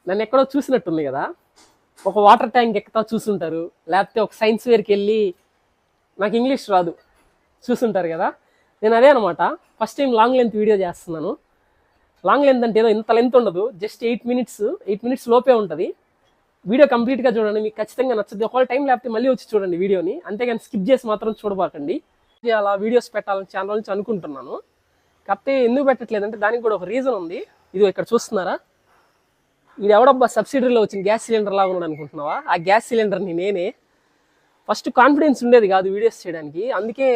నన్ను ఎక్కడో చూసినట్టుంది కదా, ఒక వాటర్ ట్యాంక్ ఎక్కుతా చూసుంటారు, లేకపోతే ఒక సైన్స్ వేర్కి వెళ్ళి నాకు ఇంగ్లీష్ రాదు చూసుంటారు కదా. నేను అదే అనమాట, first time long length video చేస్తున్నాను. లాంగ్ లెంత్ అంటే ఏదో ఇంత లెంత్ ఉండదు, జస్ట్ 8 మినిట్స్ లోపే ఉంటుంది. వీడియో కంప్లీట్గా చూడండి, మీకు ఖచ్చితంగా నచ్చదు. ఒకవేళ టైం లేకపోతే మళ్ళీ వచ్చి చూడండి వీడియోని, అంతేగాని స్కిప్ చేసి మాత్రం చూడబాకండి. అలా వీడియోస్ పెట్టాలని ఛానల్ నుంచి అనుకుంటున్నాను, కాకపోతే ఎందుకు పెట్టట్లేదంటే దానికి కూడా ఒక రీజన్ ఉంది. ఇది ఇక్కడ చూస్తున్నారా, ఇది ఎవడబ్బా సబ్సిడీలో వచ్చిన గ్యాస్ సిలిండర్ లాగా ఉన్నాడు అనుకుంటున్నావా? ఆ గ్యాస్ సిలిండర్ని నేనే. ఫస్ట్ కాన్ఫిడెన్స్ ఉండేది కాదు వీడియోస్ చేయడానికి, అందుకే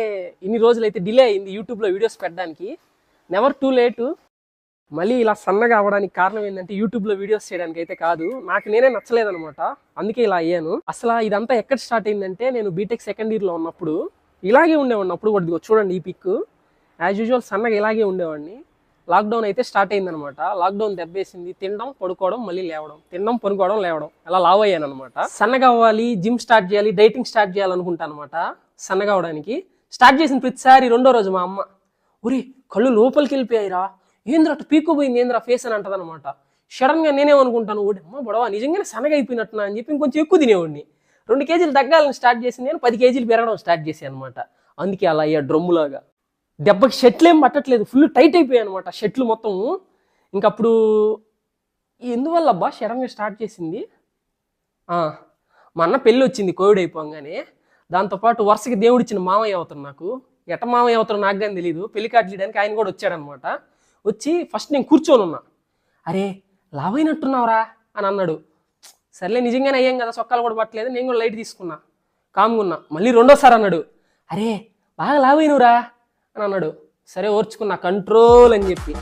ఇన్ని రోజులు అయితే డిలే అయింది యూట్యూబ్లో వీడియోస్ పెట్టడానికి. Never too late. మళ్ళీ ఇలా సన్నగా అవ్వడానికి కారణం ఏంటంటే యూట్యూబ్లో వీడియోస్ చేయడానికి అయితే కాదు, నాకు నేనే నచ్చలేదనమాట, అందుకే ఇలా అయ్యాను. అసలు ఇదంతా ఎక్కడ స్టార్ట్ అయిందంటే, నేను బీటెక్ సెకండ్ ఇయర్లో ఉన్నప్పుడు ఇలాగే ఉండేవాడిని. అప్పుడు కూడా చూడండి ఈ పిక్, యాజ్ యూజువల్ సన్నగా ఇలాగే ఉండేవాడిని. లాక్డౌన్ అయితే స్టార్ట్ అయిందనమాట. లాక్డౌన్ దెబ్బేసింది, తినడం పడుకోవడం మళ్ళీ లేవడం, తినడం పడుకోవడం లేవడం, అలా లావ్ అయ్యాను అనమాట. సన్నగా అవ్వాలి, జిమ్ స్టార్ట్ చేయాలి, డైటింగ్ స్టార్ట్ చేయాలనుకుంటా అనమాట. సన్నగా అవడానికి స్టార్ట్ చేసిన ప్రతిసారి రెండో రోజు మా అమ్మ, ఉరి కళ్ళు లోపలికి వెళ్ళిపోయాయిరా, ఏంద్ర అటు పీక్కుపోయింది ఏంద్ర ఫేస్ అని అంటది అనమాట. సడన్గా నేనేమనుకుంటాను, ఓడి అమ్మ బడవా నిజంగానే సన్నగా అయిపోయినట్టున్నా అని చెప్పి ఇంకొంచెం ఎక్కువ తినేవాడిని. 2 కేజీలు తగ్గాలని స్టార్ట్ చేసి నేను 10 కేజీలు పెరగడం స్టార్ట్ చేశాను అనమాట. అందుకే అలా అయ్యా డ్రమ్ములాగా. దెబ్బకి షర్ట్లు ఏం పట్టట్లేదు, ఫుల్ టైట్ అయిపోయాయి అనమాట షర్ట్లు మొత్తం. ఇంకప్పుడు ఎందువల్ల అబ్బా సడన్గా స్టార్ట్ చేసింది, మా అన్న పెళ్ళి వచ్చింది కోవిడ్ అయిపోగానే. దాంతోపాటు వరుసకి దేవుడిచ్చిన మామయ్య అవుతారు నాకు, ఎట మామయ్య అవుతారో నాకు కానీ తెలియదు. పెళ్లి కార్డు చేయడానికి ఆయన కూడా వచ్చాడనమాట. వచ్చి ఫస్ట్ నేను కూర్చొని ఉన్నా, అరే లావైనట్టున్నావురా అని అన్నాడు. సర్లే నిజంగానే అయ్యాం కదా, సొక్కాలు కూడా పట్టలేదు, నేను కూడా లైట్ తీసుకున్నా, కామ్గున్నా. మళ్ళీ రెండోసారి అన్నాడు, అరే బాగా లావైనవురా అని అన్నాడు. సరే ఓర్చుకున్నా, కంట్రోల్ అని చెప్పి.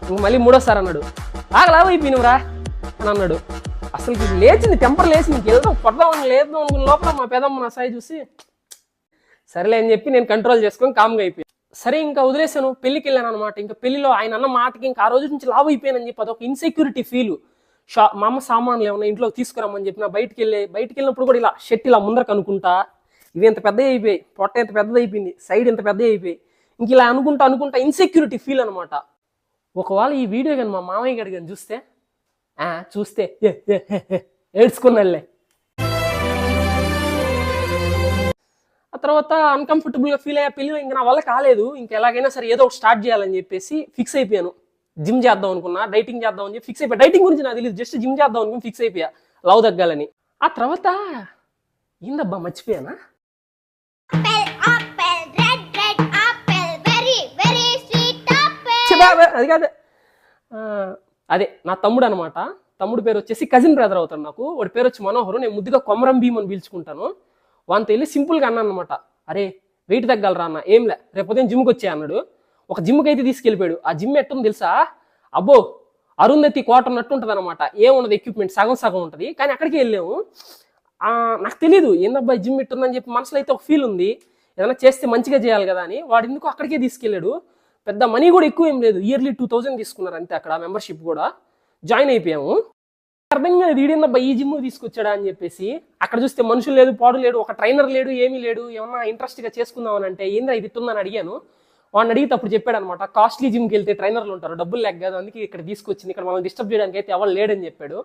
ఇంక మళ్ళీ మూడోసారి అన్నాడు, బాగా లావ్ అయిపోయినవురా అని అన్నాడు. అసలు లేచింది, టెంపర్ లేచింది, వెళ్దాం కొడదామని లేదు అనుకున్న లోపల మా పెదమ్మ నా సాయి చూసి సరేలే అని చెప్పి నేను కంట్రోల్ చేసుకొని కామ్గా అయిపోయాను. సరే ఇంకా వదిలేసాను, పెళ్ళికి వెళ్ళాను అనమాట. ఇంకా పెళ్లిలో ఆయన అన్న మాటకి ఇంకా ఆ రోజు నుంచి లావ్ అయిపోయానని చెప్పి అదొక ఇన్సెక్యూరిటీ ఫీల్. మా అమ్మ సామాన్లు ఏమన్నా ఇంట్లో తీసుకురామని చెప్పిన బయటికి వెళ్ళినప్పుడు కూడా ఇలా షర్ట్ ఇలా ముందరకు అనుకుంటా, ఇవి ఎంత పెద్దవి అయిపోయాయి, పొట్ట ఎంత పెద్దది అయిపోయింది, సైడ్ ఎంత పెద్దవి అయిపోయాయి, ఇంక ఇలా అనుకుంటా ఇన్సెక్యూరిటీ ఫీల్ అనమాట. ఒకవేళ ఈ వీడియో కానీ మా మామయ్య గారు కానీ చూస్తే ఏడ్చుకున్నాళ్ళే. ఆ తర్వాత అన్కంఫర్టబుల్గా ఫీల్ అయ్యా. పెళ్ళి ఇంకా నా వల్ల కాలేదు, ఇంకా ఎలాగైనా సరే ఏదో ఒకటి స్టార్ట్ చేయాలని చెప్పేసి ఫిక్స్ అయిపోయాను. జిమ్ చేద్దాం అనుకున్నా, డైటింగ్ చేద్దాం అని చెప్పి ఫిక్స్ అయిపోయా. డైటింగ్ గురించి నాకు తెలియదు, జస్ట్ జిమ్ చేద్దాం అనుకుని ఫిక్స్ అయిపోయా, లవ్ తగ్గాలని. ఆ తర్వాత ఏందబ్బా మర్చిపోయానా, అది కాదు, అదే నా తమ్ముడు అనమాట. తమ్ముడు పేరు వచ్చేసి కజిన్ బ్రదర్ అవుతాడు నాకు. వాడి పేరు వచ్చి మనోహరు, నేను ముద్దుగా కొమరం భీమ్ అని పిలుచుకుంటాను. వానితో వెళ్ళి సింపుల్గా అన్నాను అనమాట, అరే వెయిట్ తగ్గలరా అన్న, ఏంలే రేపు ఉదయం జిమ్కి వచ్చే అన్నాడు. ఒక జిమ్కి అయితే తీసుకెళ్ళిపోయాడు. ఆ జిమ్ ఎట్టుంది తెలుసా, అబ్బో అరుంధతి కోట ఉన్నట్టు ఉంటుంది అనమాట. ఏముండదు, ఎక్విప్మెంట్ సగం ఉంటుంది. కానీ అక్కడికి వెళ్ళాము, నాకు తెలియదు ఏందబ్బా జిమ్ ఎట్టుందని చెప్పి మనసులో అయితే ఒక ఫీల్ ఉంది, ఏదైనా చేస్తే మంచిగా చేయాలి కదా అని. వాడు ఎందుకు అక్కడికే తీసుకెళ్ళాడు. పెద్ద మనీ కూడా ఎక్కువ ఏం లేదు, ఇయర్లీ 2000 తీసుకున్నారు అంతే. అక్కడ మెంబర్షిప్ కూడా జాయిన్ అయిపోయాము. అర్థం కాదు వీడేందబ్బా ఈ జిమ్ తీసుకొచ్చాడా అని చెప్పేసి. అక్కడ చూస్తే మనుషులు లేదు, పాడు లేడు, ఒక ట్రైనర్ లేడు, ఏమీ లేడు. ఏమన్నా ఇంట్రెస్ట్గా చేసుకుందాం అని అంటే ఏందా ఇది ఇట్టుందని అడిగాను. వాడిని అడిగితే అప్పుడు చెప్పాడు అనమాట, కాస్ట్లీ జిమ్కి వెళ్తే ట్రైనర్లు ఉంటారు, డబ్బులు లేక కాదు, అందుకే ఇక్కడ తీసుకొచ్చింది, ఇక్కడ మనల్ని డిస్టర్బ్ చేయడానికి అయితే ఎవరు లేడని చెప్పాడు.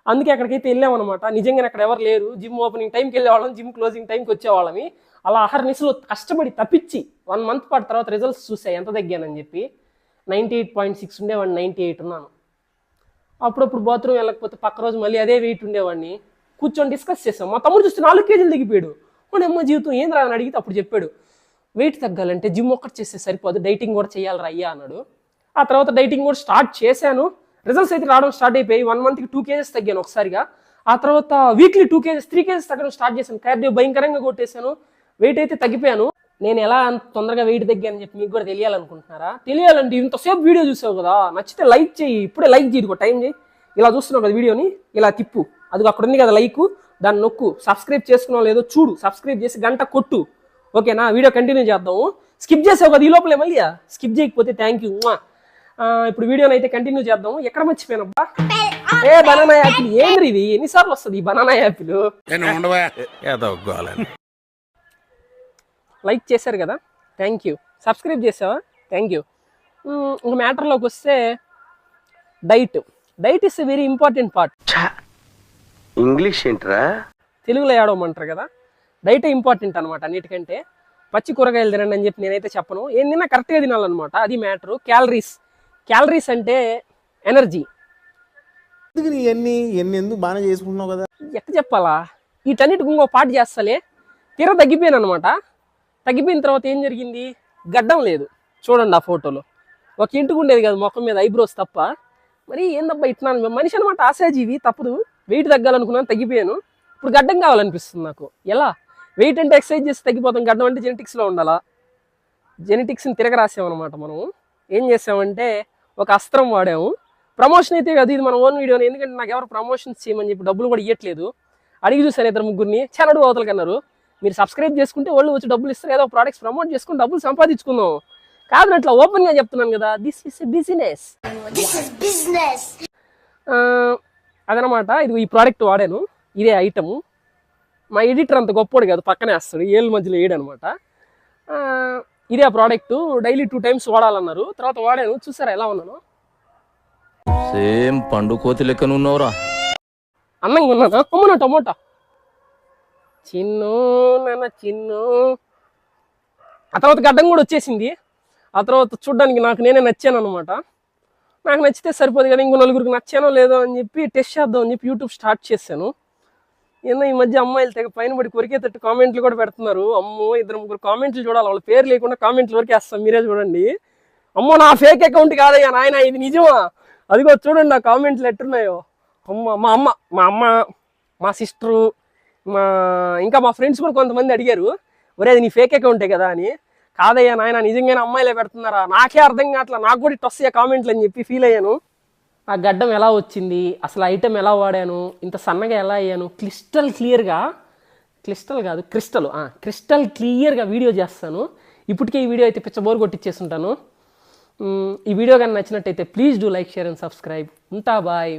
అందుకే అక్కడికైతే వెళ్ళామన్నమాట. నిజంగానే అక్కడ ఎవరు లేరు. జిమ్ ఓపెనింగ్ టైంకి వెళ్ళేవాళ్ళం, జిమ్ క్లోజింగ్ టైంకి వచ్చేవాళ్ళమి. అలా అహర్నిశలో కష్టపడి తప్పించి 1 మంత్ పాటు తర్వాత రిజల్ట్స్ చూసాయి ఎంత తగ్గానని చెప్పి. 98.6 ఉండేవాడిని, 98 ఉన్నాను. అప్పుడప్పుడు బాత్రూమ్ వెళ్ళకపోతే పక్క రోజు మళ్ళీ అదే వెయిట్ ఉండేవాడిని. కూర్చొని డిస్కస్ చేసాం. మా తమ్ముడు చూస్తే 4 కేజీలు తగ్గిపోయాడు. అమ్మ జీవితం ఏం రాని అడిగితే అప్పుడు చెప్పాడు, వెయిట్ తగ్గాలంటే జిమ్ ఒక్కటి చేస్తే సరిపోదు, డైటింగ్ కూడా చేయాలి అయ్యా అన్నాడు. ఆ తర్వాత డైటింగ్ కూడా స్టార్ట్ చేశాను. రిజల్ట్స్ అయితే రావడం స్టార్ట్ అయిపోయి 1 మంత్కి 2 కేజెస్ తగ్గాను ఒకసారిగా. ఆ తర్వాత వీక్లీ 2 కేజెస్ 3 కేజెస్ తగ్గడం స్టార్ట్ చేశాను. కార్డియో భయంకరంగా కొట్టేశాను, వెయిట్ అయితే తగ్గిపోయాను. నేను ఎలా అంత తొందరగా వెయిట్ తగ్గానని చెప్పి మీకు కూడా తెలియాలనుకుంటున్నారా? తెలియాలంటే ఇంతసేపు వీడియో చూసావు కదా, నచ్చితే లైక్ చేయి, ఇప్పుడే లైక్ చేయదు, టైం చేయి. ఇలా చూస్తున్నావు కదా వీడియోని, ఇలా తిప్పు, అది అక్కడ ఉంది కదా లైక్, దాన్ని నొక్కు. సబ్స్క్రైబ్ చేసుకున్నావు లేదో చూడు, సబ్స్క్రైబ్ చేసి గంట కొట్టు, ఓకేనా? వీడియో కంటిన్యూ చేద్దాము. స్కిప్ చేసావు కదా ఈ లోపలే, మళ్ళీ స్కిప్ చేయకపోతే థ్యాంక్ యూ. ఇప్పుడు వీడియోని అయితే కంటిన్యూ చేద్దాము. ఎక్కడ మర్చిపోయానబ్బా, బనానా యాపిల్. ఏంద్రీ ఇది, ఎన్నిసార్లు వస్తుంది ఈ బనానా యాపిల్? లైక్ చేశారు కదా, థ్యాంక్ యూ. సబ్స్క్రైబ్ చేసావా, థ్యాంక్ యూ. ఇంకా మ్యాటర్లోకి వస్తే, diet diet is a very important part. English ఏంట్రా? తెలుగులో ఏడవమంటారు కదా, డైటే ఇంపార్టెంట్ అనమాట అన్నిటికంటే. పచ్చి కూరగాయలు తినండి అని చెప్పి నేనైతే చెప్పను, ఏం తిన్నా కరెక్ట్గా తినాలన్నమాట, అది మ్యాటరు. క్యాలరీస్ అంటే ఎనర్జీ. ఎన్ని ఎందుకు బాగానే చేసుకుంటున్నావు కదా. ఎట్లా చెప్పాలా, వీటన్నిటికి ఇంకో పాటు చేస్తలే. తగ్గిపోయాను అనమాట. తగ్గిపోయిన తర్వాత ఏం జరిగింది, గడ్డం లేదు. చూడండి ఆ ఫోటోలో, ఒక ఇంటికి ఉండేది కదా ముఖం మీద ఐబ్రోస్ తప్ప. మరి ఏందబ్బా ఇట్లా మనిషి అనమాట, ఆశాజీవి, తప్పదు. వెయిట్ తగ్గాలనుకున్నాను, తగ్గిపోయాను. ఇప్పుడు గడ్డం కావాలనిపిస్తుంది నాకు. ఎలా? వెయిట్ అంటే ఎక్సర్సైజ్ చేసి తగ్గిపోతాం, గడ్డం అంటే జెనెటిక్స్లో ఉండాలా. జెనెటిక్స్ని తిరగరాసామన్నమాట మనం. ఏం చేసామంటే ఒక అస్త్రం వాడాము. ప్రమోషన్ అయితే కాదు, ఇది మన ఓన్ వీడియోని. ఎందుకంటే నాకు ఎవరు ప్రమోషన్స్ చేయమని చెప్పి డబ్బులు కూడా ఇవ్వట్లేదు. అడిగి చూసాను 2-3 చనడు అవతలకి అన్నారు, మీరు సబ్స్క్రైబ్ చేసుకుంటే వాళ్ళు వచ్చి డబ్బులు ఇస్తారు, ఏదో ప్రోడక్ట్స్ ప్రమోట్ చేసుకుని డబ్బులు సంపాదించుకుందాం. కాదు అట్లా ఓపెన్గా చెప్తున్నాను కదా, దిస్ ఇస్ బిజినెస్. అదనమాట. ఇది ఈ ప్రోడక్ట్ వాడాను, ఇదే ఐటము. మా ఎడిటర్ అంత గొప్పోడు కాదు, పక్కనే వేస్తాడు, ఏళ్ళ మధ్యలో వేయడనమాట. ఇదే ఆ ప్రోడక్ట్. Daily 2 times వాడాలన్నారు. తర్వాత వాడాను, చూసారా ఎలా ఉన్నాను. సేమ్ పండు కోతి లెక్కన ఉన్నావురా. అన్నంగా ఉన్నానా? అమ్మనా టమోటా చిన్ను నాన్న చిన్ను. ఆ తర్వాత గడ్డం కూడా వచ్చేసింది. ఆ తర్వాత చూడ్డానికి నాకు నేనే నచ్చాను అనమాట. నాకు నచ్చితే సరిపోదు కదా, ఇంకో నలుగురికి నచ్చానో లేదో అని చెప్పి టెస్ట్ చేద్దాం అని చెప్పి యూట్యూబ్ స్టార్ట్ చేశాను. ఏదో ఈ మధ్య అమ్మాయిలు తెగ పైన పడి కొరికేటట్టు కామెంట్లు కూడా పెడుతున్నారు. అమ్మో 2-3 కామెంట్లు చూడాలి, వాళ్ళ పేరు లేకుండా కామెంట్లు వరకు వేస్తాం, మీరే చూడండి. అమ్మో నా ఫేక్ అకౌంట్ కాదయ్యా నాయన, ఇది నిజమా? అదిగో చూడండి నా కామెంట్లు ఎట్టున్నాయో. మా అమ్మ, మా సిస్టరు, ఇంకా మా ఫ్రెండ్స్ కూడా కొంతమంది అడిగారు, ఒరే అది నీ ఫేక్ అకౌంటే కదా అని. కాదయ్యా నాయన, నిజంగానే అమ్మాయిలే పెడుతున్నారా, నాకే అర్థం కావట్లా, నాకు కూడా ఇటు వస్తాయి కామెంట్లు అని చెప్పి ఫీల్ అయ్యాను. ఆ గడ్డం ఎలా వచ్చింది, అసలు ఐటెం ఎలా వాడాను, ఇంత సన్నగా ఎలా అయ్యాను, క్రిస్టల్ క్లియర్గా వీడియో చేస్తాను. ఇప్పటికే ఈ వీడియో అయితే పిచ్చబోరు కొట్టించేస్తుంటాను. ఈ వీడియో కానీ నచ్చినట్టయితే please do like, share and subscribe. ఉంటా, బాయ్.